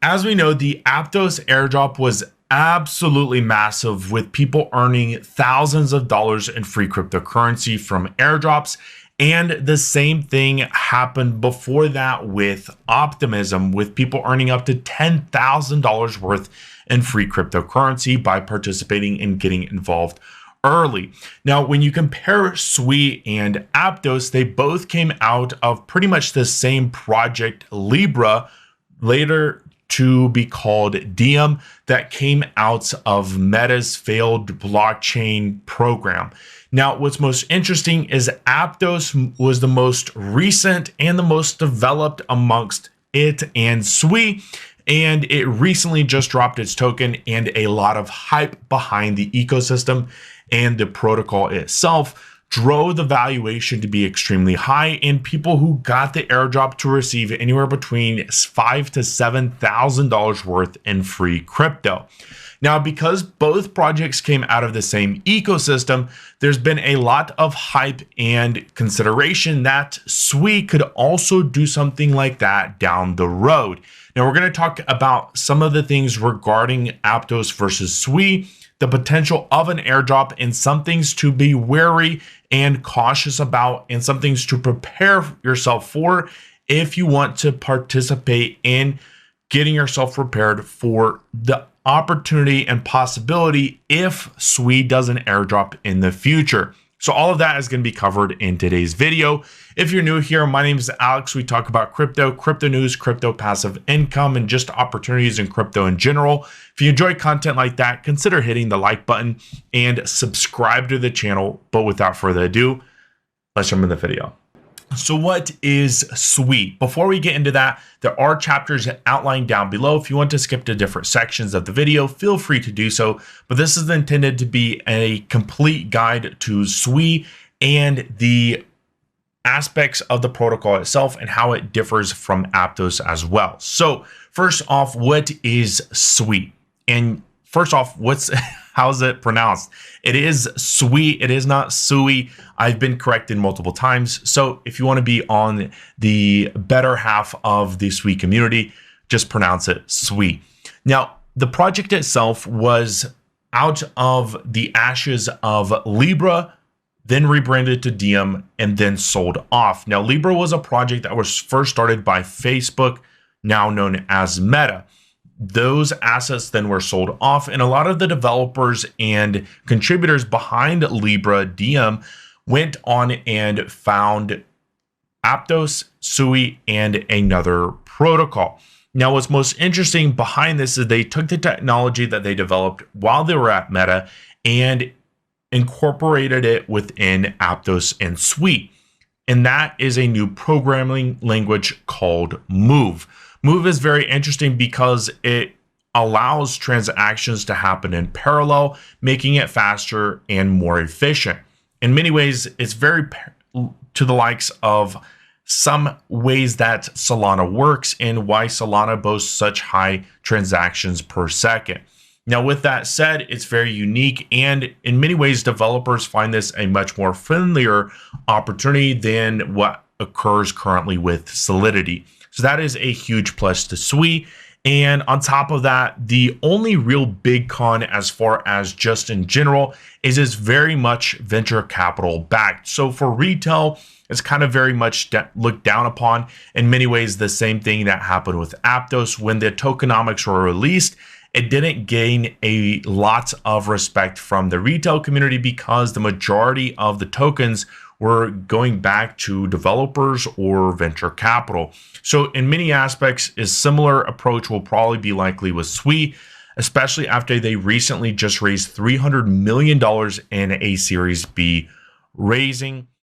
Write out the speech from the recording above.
As we know, the Aptos airdrop was absolutely massive, with people earning thousands of dollars in free cryptocurrency from airdrops. And the same thing happened before that with Optimism, with people earning up to $10,000 worth in free cryptocurrency by participating and getting involved early. Now, when you compare SUI and Aptos, they both came out of pretty much the same project, Libra, later to be called Diem, that came out of Meta's failed blockchain program. Now, what's most interesting is Aptos was the most recent and the most developed amongst it and SUI, and it recently just dropped its token, and a lot of hype behind the ecosystem and the protocol itself drove the valuation to be extremely high, and people who got the airdrop to receive anywhere between $5,000 to $7,000 worth in free crypto. Now, because both projects came out of the same ecosystem, there's been a lot of hype and consideration that SUI could also do something like that down the road. Now, we're going to talk about some of the things regarding Aptos versus SUI, the potential of an airdrop, and some things to be wary and cautious about, and some things to prepare yourself for if you want to participate in getting yourself prepared for the opportunity and possibility if SUI does an airdrop in the future. So all of that is going to be covered in today's video. If you're new here, my name is Alex. We talk about crypto news, crypto passive income, and just opportunities in crypto in general. If you enjoy content like that, consider hitting the like button and subscribe to the channel. But without further ado, let's jump in the video. So what is SUI? Before we get into that, there are chapters outlined down below. If you want to skip to different sections of the video, feel free to do so. But this is intended to be a complete guide to SUI and the aspects of the protocol itself and how it differs from Aptos as well. So first off, what is SUI? And first off, how's it pronounced? It is SUI. It is not SUI. I've been corrected multiple times. So if you want to be on the better half of the SUI community, just pronounce it SUI. Now, the project itself was out of the ashes of Libra, then rebranded to Diem, and then sold off. Now, Libra was a project that was first started by Facebook, now known as Meta. Those assets then were sold off, and a lot of the developers and contributors behind Libra Diem went on and found Aptos, SUI, and another protocol. Now, what's most interesting behind this is they took the technology that they developed while they were at Meta and incorporated it within Aptos and SUI. And that is a new programming language called Move. Move is very interesting because it allows transactions to happen in parallel, making it faster and more efficient. In many ways, it's very to the likes of some ways that Solana works and why Solana boasts such high transactions per second. Now, with that said, it's very unique, and in many ways, developers find this a much more friendlier opportunity than what occurs currently with Solidity. So that is a huge plus to SUI. And on top of that, the only real big con as far as just in general is it's very much venture capital backed. So for retail, it's kind of very much looked down upon. In many ways, the same thing that happened with Aptos. When the tokenomics were released, it didn't gain a lot of respect from the retail community because the majority of the tokens were going back to developers or venture capital. So in many aspects, a similar approach will probably be likely with SUI, especially after they recently just raised $300 million in a Series B raising.